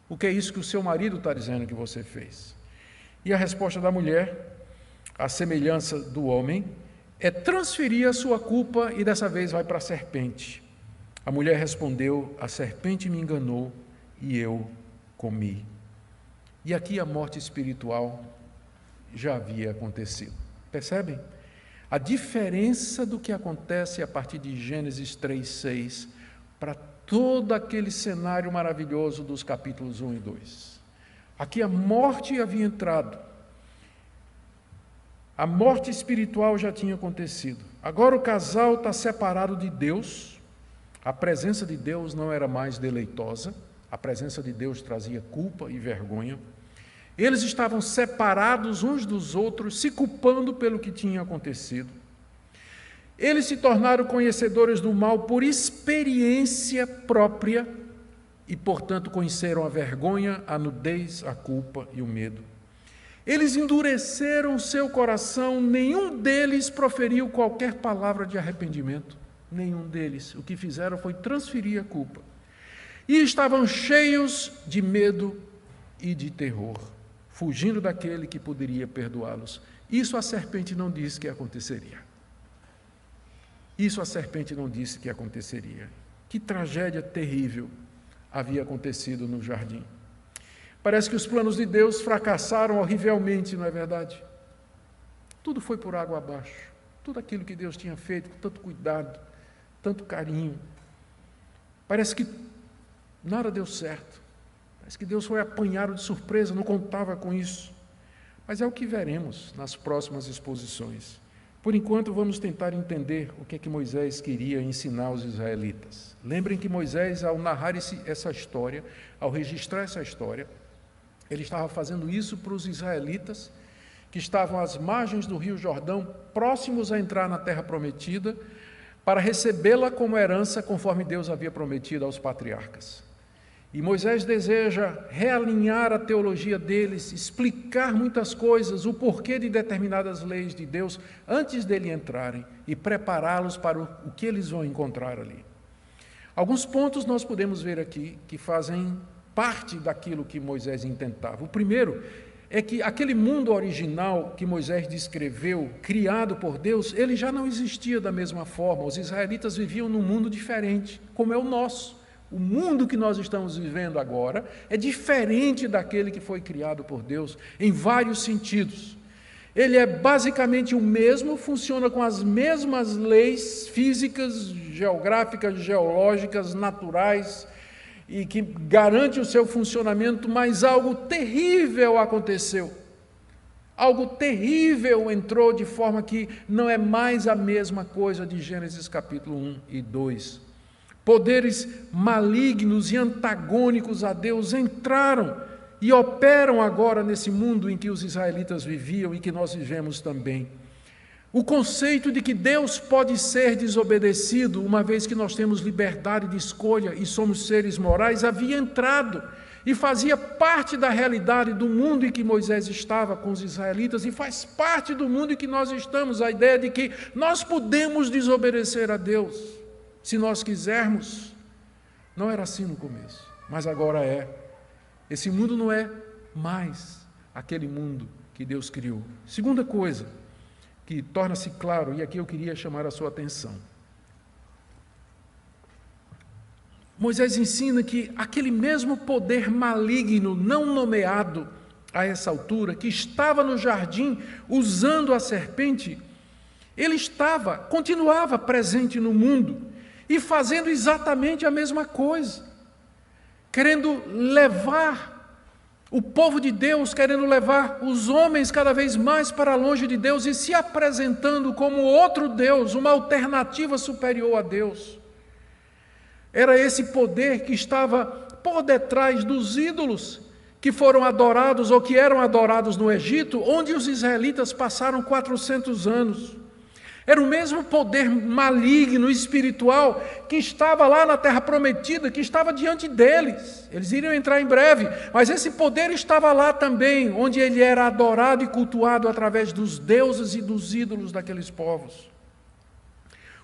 O que é isso que o seu marido está dizendo que você fez? E a resposta da mulher, à semelhança do homem, é transferir a sua culpa e dessa vez vai para a serpente. A mulher respondeu: a serpente me enganou e eu comi. E aqui a morte espiritual já havia acontecido. Percebem? A diferença do que acontece a partir de Gênesis 3:6 para todo aquele cenário maravilhoso dos capítulos 1 e 2. Aqui a morte havia entrado. A morte espiritual já tinha acontecido. Agora o casal está separado de Deus. A presença de Deus não era mais deleitosa. A presença de Deus trazia culpa e vergonha. Eles estavam separados uns dos outros, se culpando pelo que tinha acontecido. Eles se tornaram conhecedores do mal por experiência própria e, portanto, conheceram a vergonha, a nudez, a culpa e o medo. Eles endureceram seu coração, nenhum deles proferiu qualquer palavra de arrependimento. Nenhum deles. O que fizeram foi transferir a culpa. E estavam cheios de medo e de terror, fugindo daquele que poderia perdoá-los. Isso a serpente não disse que aconteceria. Isso a serpente não disse que aconteceria. Que tragédia terrível havia acontecido no jardim. Parece que os planos de Deus fracassaram horrivelmente, não é verdade? Tudo foi por água abaixo. Tudo aquilo que Deus tinha feito com tanto cuidado, tanto carinho. Parece que nada deu certo. Parece que Deus foi apanhado de surpresa, não contava com isso. Mas é o que veremos nas próximas exposições. Por enquanto, vamos tentar entender o que é que Moisés queria ensinar aos israelitas. Lembrem que Moisés, ao narrar essa história, ao registrar essa história, ele estava fazendo isso para os israelitas que estavam às margens do Rio Jordão, próximos a entrar na terra prometida, para recebê-la como herança, conforme Deus havia prometido aos patriarcas. E Moisés deseja realinhar a teologia deles, explicar muitas coisas, o porquê de determinadas leis de Deus, antes dele entrarem, e prepará-los para o que eles vão encontrar ali. Alguns pontos nós podemos ver aqui, que fazem parte daquilo que Moisés intentava. O primeiro é que aquele mundo original que Moisés descreveu, criado por Deus, ele já não existia da mesma forma. Os israelitas viviam num mundo diferente, como é o nosso. O mundo que nós estamos vivendo agora é diferente daquele que foi criado por Deus, em vários sentidos. Ele é basicamente o mesmo, funciona com as mesmas leis físicas, geográficas, geológicas, naturais, e que garante o seu funcionamento, mas algo terrível aconteceu. Algo terrível entrou de forma que não é mais a mesma coisa de Gênesis capítulo 1 e 2. Poderes malignos e antagônicos a Deus entraram e operam agora nesse mundo em que os israelitas viviam e que nós vivemos também. O conceito de que Deus pode ser desobedecido, uma vez que nós temos liberdade de escolha e somos seres morais, havia entrado e fazia parte da realidade do mundo em que Moisés estava com os israelitas e faz parte do mundo em que nós estamos, a ideia de que nós podemos desobedecer a Deus. Se nós quisermos. Não era assim no começo, mas agora é. Esse mundo não é mais aquele mundo que Deus criou. Segunda coisa que torna-se claro, e aqui eu queria chamar a sua atenção. Moisés ensina que aquele mesmo poder maligno, não nomeado a essa altura, que estava no jardim usando a serpente, ele continuava presente no mundo, e fazendo exatamente a mesma coisa, querendo levar o povo de Deus, querendo levar os homens cada vez mais para longe de Deus e se apresentando como outro Deus, uma alternativa superior a Deus. Era esse poder que estava por detrás dos ídolos que foram adorados ou que eram adorados no Egito, onde os israelitas passaram 400 anos. Era o mesmo poder maligno, espiritual, que estava lá na terra prometida, que estava diante deles. Eles iriam entrar em breve, mas esse poder estava lá também, onde ele era adorado e cultuado através dos deuses e dos ídolos daqueles povos.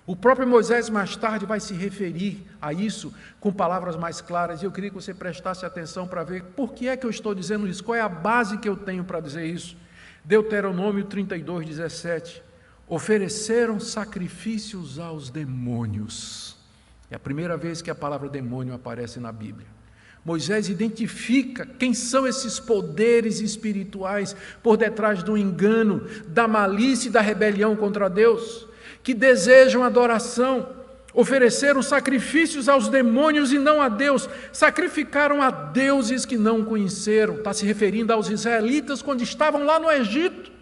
O próprio Moisés mais tarde vai se referir a isso com palavras mais claras, e eu queria que você prestasse atenção para ver por que é que eu estou dizendo isso, qual é a base que eu tenho para dizer isso. Deuteronômio 32, 17. Ofereceram sacrifícios aos demônios. É a primeira vez que a palavra demônio aparece na Bíblia. Moisés identifica quem são esses poderes espirituais por detrás do engano, da malícia e da rebelião contra Deus, que desejam adoração, ofereceram sacrifícios aos demônios e não a Deus, sacrificaram a deuses que não conheceram. Está se referindo aos israelitas quando estavam lá no Egito.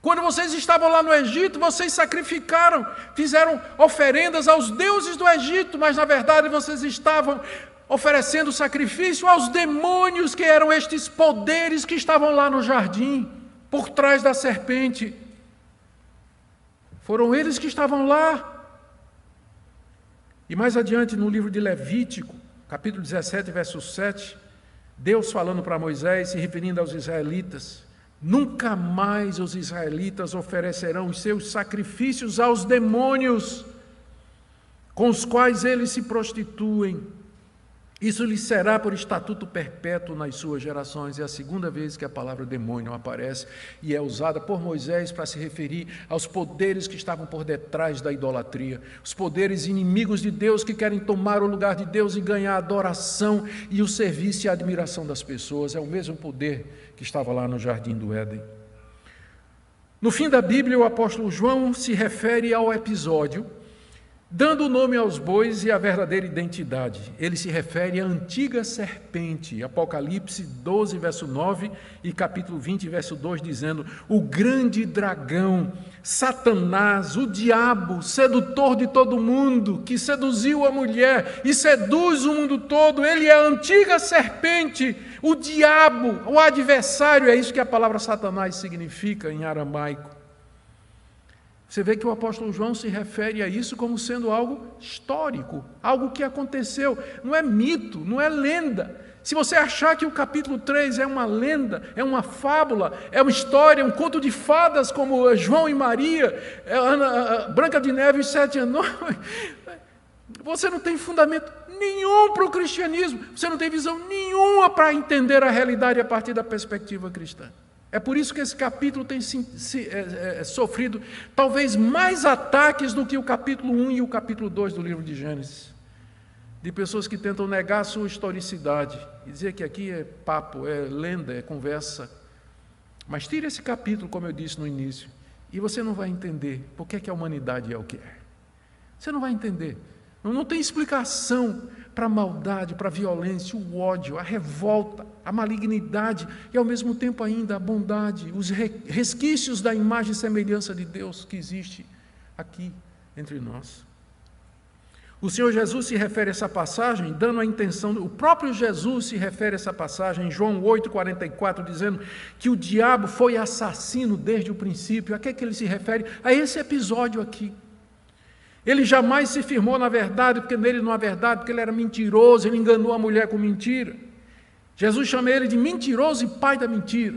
Quando vocês estavam lá no Egito, vocês sacrificaram, fizeram oferendas aos deuses do Egito, mas na verdade vocês estavam oferecendo sacrifício aos demônios, que eram estes poderes que estavam lá no jardim, por trás da serpente. Foram eles que estavam lá. E mais adiante, no livro de Levítico, capítulo 17, verso 7, Deus falando para Moisés, se referindo aos israelitas: nunca mais os israelitas oferecerão os seus sacrifícios aos demônios, com os quais eles se prostituem. Isso lhes será por estatuto perpétuo nas suas gerações. É a segunda vez que a palavra demônio aparece e é usada por Moisés para se referir aos poderes que estavam por detrás da idolatria, os poderes inimigos de Deus que querem tomar o lugar de Deus e ganhar a adoração e o serviço e a admiração das pessoas. É o mesmo poder que estava lá no jardim do Éden. No fim da Bíblia, o apóstolo João se refere ao episódio dando o nome aos bois e a verdadeira identidade. Ele se refere à antiga serpente, Apocalipse 12, verso 9 e capítulo 20, verso 2, dizendo: o grande dragão, Satanás, o diabo, sedutor de todo mundo, que seduziu a mulher e seduz o mundo todo. Ele é a antiga serpente, o diabo, o adversário. É isso que a palavra Satanás significa em aramaico. Você vê que o apóstolo João se refere a isso como sendo algo histórico, algo que aconteceu. Não é mito, não é lenda. Se você achar que o capítulo 3 é uma lenda, é uma fábula, é uma história, um conto de fadas como João e Maria, Branca de Neve e os 7 anões, você não tem fundamento nenhum para o cristianismo, você não tem visão nenhuma para entender a realidade a partir da perspectiva cristã. É por isso que esse capítulo tem sofrido talvez mais ataques do que o capítulo 1 e o capítulo 2 do livro de Gênesis. De pessoas que tentam negar a sua historicidade e dizer que aqui é papo, é lenda, é conversa. Mas tire esse capítulo, como eu disse no início, e você não vai entender por que a humanidade é o que é. Você não vai entender. Não tem explicação para a maldade, para a violência, o ódio, a revolta, a malignidade e, ao mesmo tempo, ainda a bondade, os resquícios da imagem e semelhança de Deus que existe aqui entre nós. O Senhor Jesus se refere a essa passagem, dando a intenção, o próprio Jesus se refere a essa passagem em João 8,44, dizendo que o diabo foi assassino desde o princípio. A que é que ele se refere? A esse episódio aqui. Ele jamais se firmou na verdade, porque nele não há verdade, porque ele era mentiroso, ele enganou a mulher com mentira. Jesus chama ele de mentiroso e pai da mentira.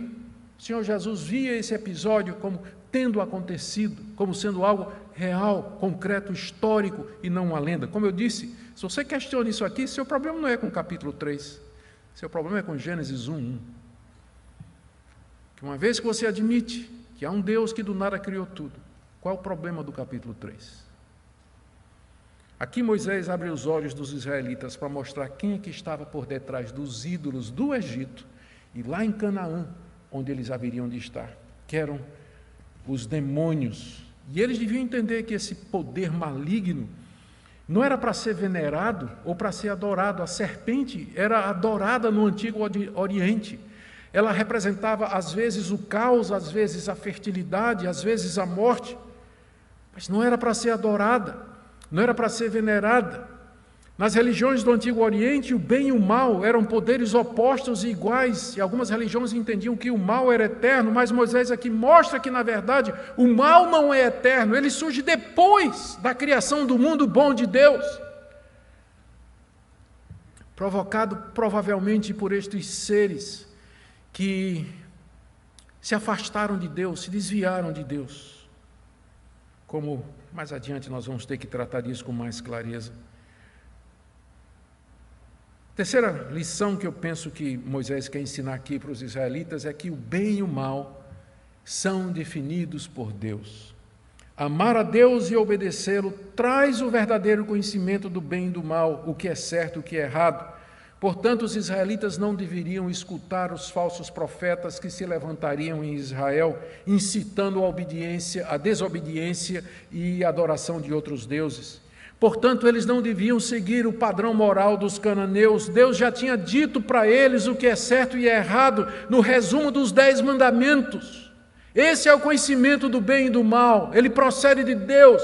O Senhor Jesus via esse episódio como tendo acontecido, como sendo algo real, concreto, histórico e não uma lenda. Como eu disse, se você questiona isso aqui, seu problema não é com o capítulo 3, seu problema é com Gênesis 1:1. Que uma vez que você admite que há um Deus que do nada criou tudo, qual é o problema do capítulo 3? Aqui Moisés abre os olhos dos israelitas para mostrar quem é que estava por detrás dos ídolos do Egito e lá em Canaã, onde eles haveriam de estar, que eram os demônios. E eles deviam entender que esse poder maligno não era para ser venerado ou para ser adorado. A serpente era adorada no Antigo Oriente. Ela representava às vezes o caos, às vezes a fertilidade, às vezes a morte, mas não era para ser adorada. Não era para ser venerada. Nas religiões do Antigo Oriente, o bem e o mal eram poderes opostos e iguais, e algumas religiões entendiam que o mal era eterno, mas Moisés aqui mostra que, na verdade, o mal não é eterno, ele surge depois da criação do mundo bom de Deus, provocado provavelmente por estes seres que se afastaram de Deus, se desviaram de Deus, como mais adiante nós vamos ter que tratar disso com mais clareza. Terceira lição que eu penso que Moisés quer ensinar aqui para os israelitas é que o bem e o mal são definidos por Deus. Amar a Deus e obedecê-lo traz o verdadeiro conhecimento do bem e do mal, o que é certo e o que é errado. Portanto, os israelitas não deveriam escutar os falsos profetas que se levantariam em Israel, incitando a obediência, a desobediência e a adoração de outros deuses. Portanto, eles não deviam seguir o padrão moral dos cananeus. Deus já tinha dito para eles o que é certo e é errado no resumo dos 10 mandamentos. Esse é o conhecimento do bem e do mal, ele procede de Deus.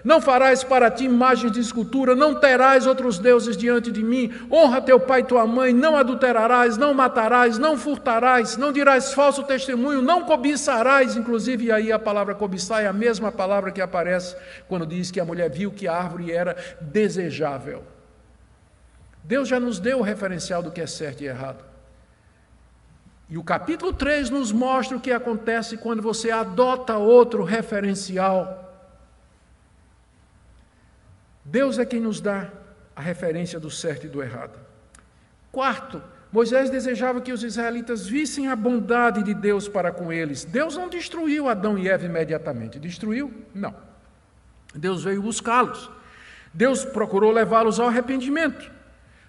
Não farás para ti imagens de escultura, não terás outros deuses diante de mim, honra teu pai e tua mãe, não adulterarás, não matarás, não furtarás, não dirás falso testemunho, não cobiçarás. Inclusive aí a palavra cobiçar é a mesma palavra que aparece quando diz que a mulher viu que a árvore era desejável. Deus já nos deu o referencial do que é certo e errado. E o capítulo 3 nos mostra o que acontece quando você adota outro referencial. Deus é quem nos dá a referência do certo e do errado. Quarto, Moisés desejava que os israelitas vissem a bondade de Deus para com eles. Deus não destruiu Adão e Eva imediatamente. Destruiu? Não. Deus veio buscá-los. Deus procurou levá-los ao arrependimento.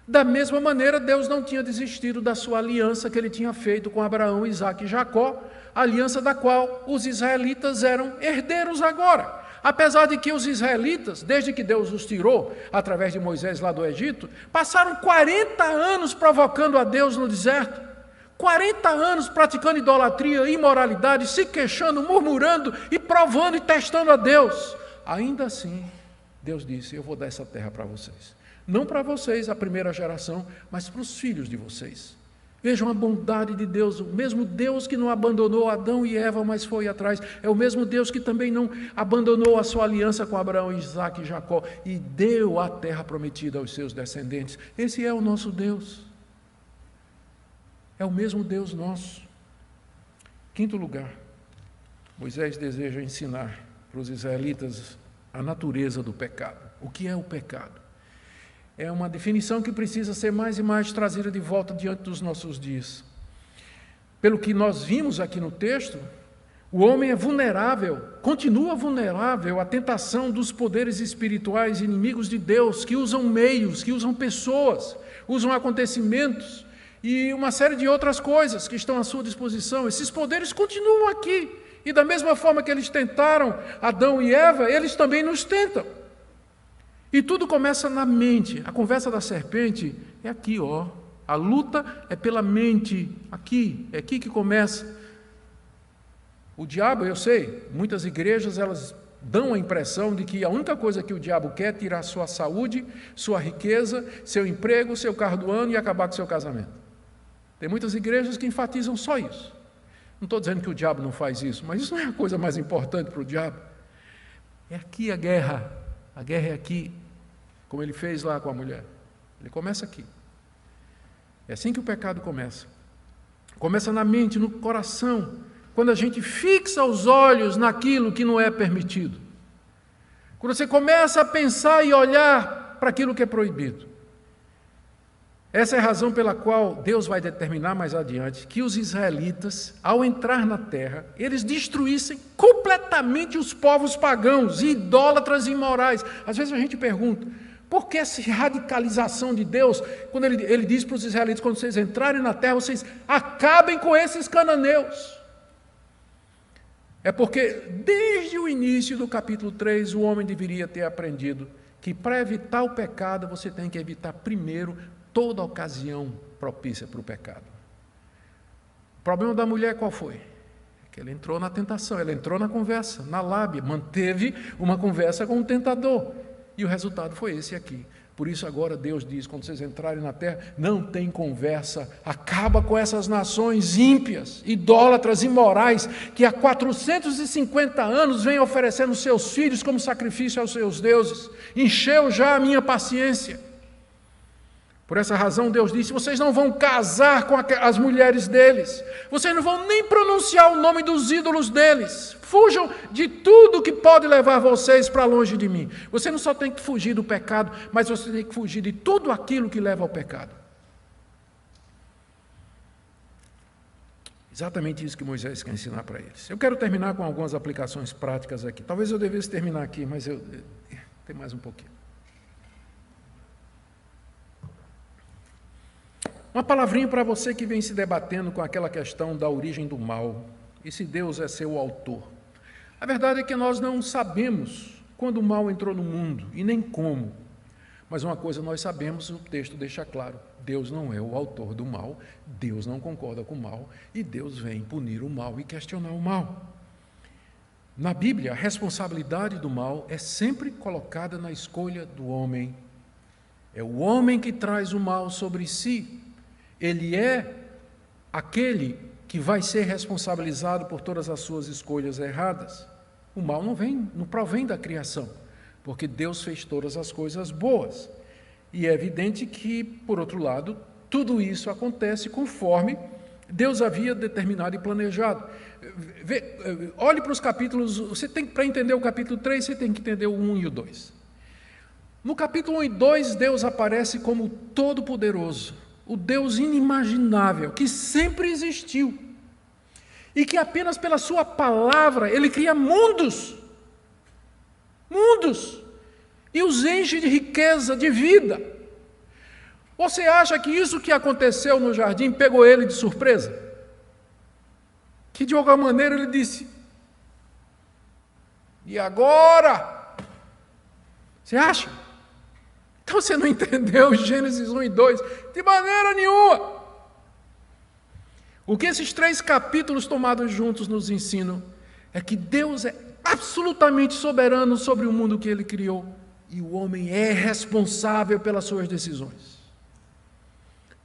Da mesma maneira, Deus não tinha desistido da sua aliança que ele tinha feito com Abraão, Isaque e Jacó, a aliança da qual os israelitas eram herdeiros agora. Apesar de que os israelitas, desde que Deus os tirou, através de Moisés lá do Egito, passaram 40 anos provocando a Deus no deserto, 40 anos praticando idolatria, imoralidade, se queixando, murmurando e provando e testando a Deus. Ainda assim, Deus disse, eu vou dar essa terra para vocês. Não para vocês, a primeira geração, mas para os filhos de vocês. Vejam a bondade de Deus, o mesmo Deus que não abandonou Adão e Eva, mas foi atrás, é o mesmo Deus que também não abandonou a sua aliança com Abraão, Isaque e Jacó, e deu a terra prometida aos seus descendentes. Esse é o nosso Deus. É o mesmo Deus nosso. Quinto lugar, Moisés deseja ensinar para os israelitas a natureza do pecado. O que é o pecado? É uma definição que precisa ser mais e mais trazida de volta diante dos nossos dias. Pelo que nós vimos aqui no texto, o homem é vulnerável, continua vulnerável à tentação dos poderes espirituais inimigos de Deus, que usam meios, que usam pessoas, usam acontecimentos e uma série de outras coisas que estão à sua disposição. Esses poderes continuam aqui, e da mesma forma que eles tentaram Adão e Eva, eles também nos tentam. E tudo começa na mente. A conversa da serpente é aqui, ó. A luta é pela mente, aqui, é aqui que começa. O diabo, eu sei, muitas igrejas elas dão a impressão de que a única coisa que o diabo quer é tirar sua saúde, sua riqueza, seu emprego, seu carro do ano e acabar com seu casamento. Tem muitas igrejas que enfatizam só isso. Não estou dizendo que o diabo não faz isso, mas isso não é a coisa mais importante para o diabo. É aqui a guerra é aqui. Como ele fez lá com a mulher. Ele começa aqui. É assim que o pecado começa. Começa na mente, no coração, quando a gente fixa os olhos naquilo que não é permitido. Quando você começa a pensar e olhar para aquilo que é proibido. Essa é a razão pela qual Deus vai determinar mais adiante que os israelitas, ao entrar na terra, eles destruíssem completamente os povos pagãos, idólatras e imorais. Às vezes a gente pergunta, por que essa radicalização de Deus, quando ele diz para os israelitas, quando vocês entrarem na terra, vocês acabem com esses cananeus? É porque, desde o início do capítulo 3, o homem deveria ter aprendido que, para evitar o pecado, você tem que evitar primeiro toda ocasião propícia para o pecado. O problema da mulher qual foi? Que ela entrou na tentação, ela entrou na conversa, na lábia, manteve uma conversa com o tentador. E o resultado foi esse aqui. Por isso agora Deus diz, quando vocês entrarem na terra, não tem conversa, acaba com essas nações ímpias, idólatras, imorais, que há 450 anos vêm oferecendo seus filhos como sacrifício aos seus deuses. Encheu já a minha paciência. Por essa razão Deus disse, vocês não vão casar com as mulheres deles, vocês não vão nem pronunciar o nome dos ídolos deles, fujam de tudo que pode levar vocês para longe de mim. Você não só tem que fugir do pecado, mas você tem que fugir de tudo aquilo que leva ao pecado. Exatamente isso que Moisés quer ensinar para eles. Eu quero terminar com algumas aplicações práticas aqui. Talvez eu devesse terminar aqui, mas tem mais um pouquinho. Uma palavrinha para você que vem se debatendo com aquela questão da origem do mal, e se Deus é seu autor. A verdade é que nós não sabemos quando o mal entrou no mundo, e nem como. Mas uma coisa nós sabemos, o texto deixa claro, Deus não é o autor do mal, Deus não concorda com o mal, e Deus vem punir o mal e questionar o mal. Na Bíblia, a responsabilidade do mal é sempre colocada na escolha do homem. É o homem que traz o mal sobre si. Ele é aquele que vai ser responsabilizado por todas as suas escolhas erradas. O mal não provém da criação, porque Deus fez todas as coisas boas. E é evidente que, por outro lado, tudo isso acontece conforme Deus havia determinado e planejado. Olhe para os capítulos, para entender o capítulo 3, você tem que entender o 1 e o 2. No capítulo 1 e 2, Deus aparece como Todo-Poderoso, o Deus inimaginável, que sempre existiu, e que apenas pela sua palavra, Ele cria mundos, e os enche de riqueza, de vida. Você acha que isso que aconteceu no jardim pegou Ele de surpresa? Que de alguma maneira Ele disse, e agora? Você acha? Então você não entendeu Gênesis 1 e 2 de maneira nenhuma. O que esses 3 capítulos tomados juntos nos ensinam é que Deus é absolutamente soberano sobre o mundo que Ele criou e o homem é responsável pelas suas decisões.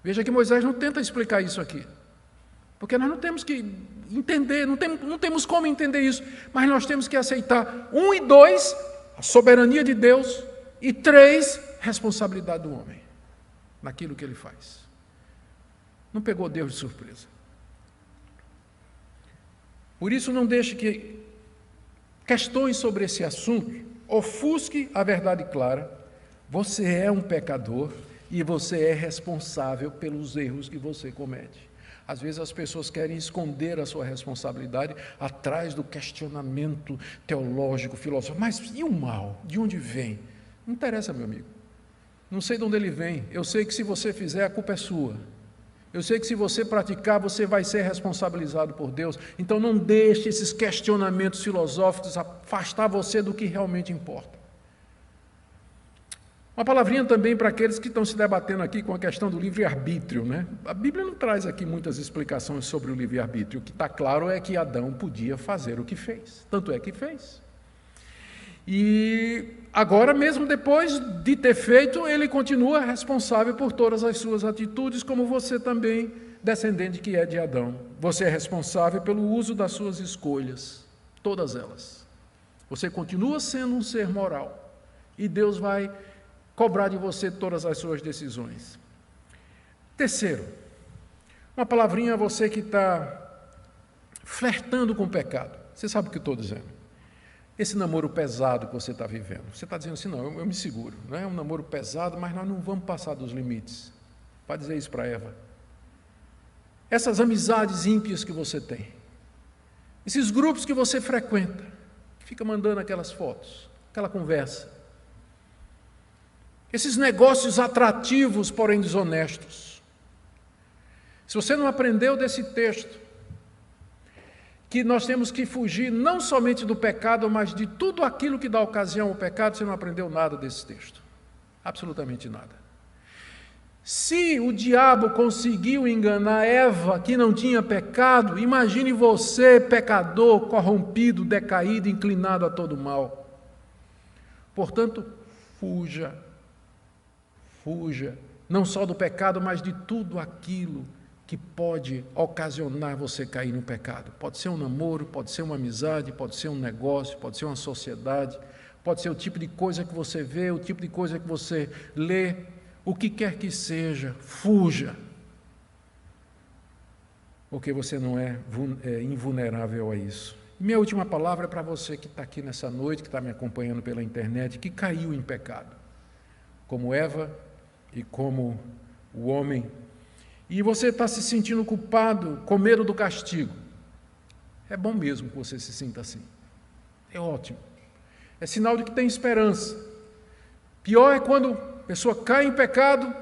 Veja que Moisés não tenta explicar isso aqui, porque nós não temos que entender, não temos como entender isso, mas nós temos que aceitar 1 e 2, a soberania de Deus, e 3, responsabilidade do homem, naquilo que ele faz. Não pegou Deus de surpresa. Por isso, não deixe que questões sobre esse assunto ofusque a verdade clara. Você é um pecador e você é responsável pelos erros que você comete. Às vezes as pessoas querem esconder a sua responsabilidade atrás do questionamento teológico, filosófico. Mas e o mal? De onde vem? Não interessa, meu amigo. Não sei de onde ele vem. Eu sei que se você fizer, a culpa é sua. Eu sei que se você praticar, você vai ser responsabilizado por Deus. Então não deixe esses questionamentos filosóficos afastar você do que realmente importa. Uma palavrinha também para aqueles que estão se debatendo aqui com a questão do livre-arbítrio, né? A Bíblia não traz aqui muitas explicações sobre o livre-arbítrio. O que está claro é que Adão podia fazer o que fez. Tanto é que fez. E agora, mesmo depois de ter feito, ele continua responsável por todas as suas atitudes, como você também, descendente que é de Adão. Você é responsável pelo uso das suas escolhas, todas elas. Você continua sendo um ser moral, e Deus vai cobrar de você todas as suas decisões. Terceiro, uma palavrinha a você que está flertando com o pecado. Você sabe o que eu estou dizendo. Esse namoro pesado que você está vivendo. Você está dizendo assim, não, eu me seguro. Não é um namoro pesado, mas nós não vamos passar dos limites. Vai dizer isso para Eva. Essas amizades ímpias que você tem. Esses grupos que você frequenta. Fica mandando aquelas fotos, aquela conversa. Esses negócios atrativos, porém desonestos. Se você não aprendeu desse texto, que nós temos que fugir não somente do pecado, mas de tudo aquilo que dá ocasião ao pecado, você não aprendeu nada desse texto. Absolutamente nada. Se o diabo conseguiu enganar Eva, que não tinha pecado, imagine você, pecador, corrompido, decaído, inclinado a todo mal. Portanto, fuja, não só do pecado, mas de tudo aquilo que pode ocasionar você cair no pecado. Pode ser um namoro, pode ser uma amizade, pode ser um negócio, pode ser uma sociedade, pode ser o tipo de coisa que você vê, o tipo de coisa que você lê, o que quer que seja, fuja. Porque você não é invulnerável a isso. E minha última palavra é para você que está aqui nessa noite, que está me acompanhando pela internet, que caiu em pecado, como Eva e como o homem. E você está se sentindo culpado, com medo do castigo. É bom mesmo que você se sinta assim. É ótimo. É sinal de que tem esperança. Pior é quando a pessoa cai em pecado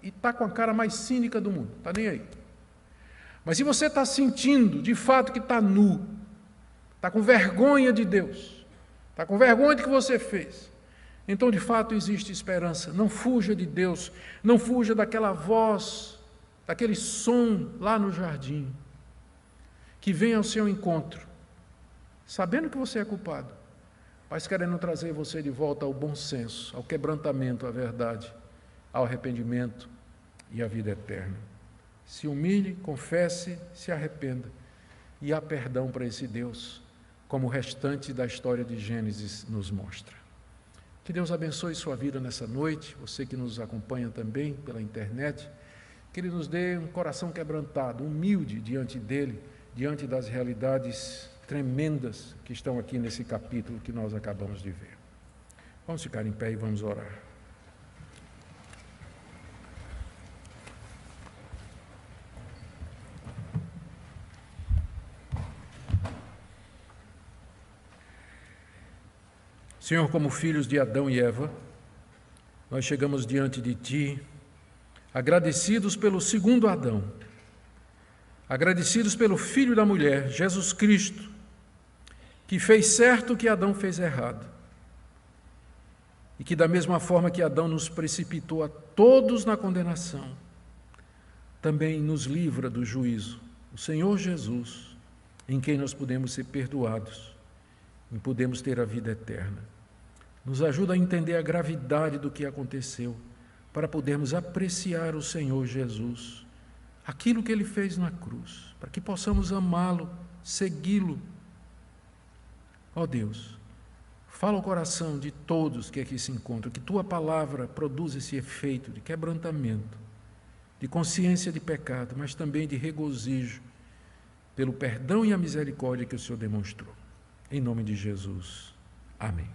e está com a cara mais cínica do mundo. Está nem aí. Mas se você está sentindo, de fato, que está nu, está com vergonha de Deus, está com vergonha do que você fez, então, de fato, existe esperança. Não fuja de Deus, não fuja daquela voz, daquele som lá no jardim, que vem ao seu encontro sabendo que você é culpado, mas querendo trazer você de volta ao bom senso, ao quebrantamento, à verdade, ao arrependimento e à vida eterna. Se humilhe, confesse, se arrependa, e há perdão para esse Deus, como o restante da história de Gênesis nos mostra. Que Deus abençoe sua vida nessa noite, você que nos acompanha também pela internet, que Ele nos dê um coração quebrantado, humilde diante dEle, diante das realidades tremendas que estão aqui nesse capítulo que nós acabamos de ver. Vamos ficar em pé e vamos orar. Senhor, como filhos de Adão e Eva, nós chegamos diante de Ti, agradecidos pelo segundo Adão, agradecidos pelo Filho da mulher, Jesus Cristo, que fez certo o que Adão fez errado, e que da mesma forma que Adão nos precipitou a todos na condenação, também nos livra do juízo, o Senhor Jesus, em quem nós podemos ser perdoados, e podemos ter a vida eterna. Nos ajuda a entender a gravidade do que aconteceu, para podermos apreciar o Senhor Jesus, aquilo que Ele fez na cruz, para que possamos amá-lo, segui-lo. Ó Deus, fala ao coração de todos que aqui se encontram, que Tua palavra produza esse efeito de quebrantamento, de consciência de pecado, mas também de regozijo pelo perdão e a misericórdia que o Senhor demonstrou. Em nome de Jesus. Amém.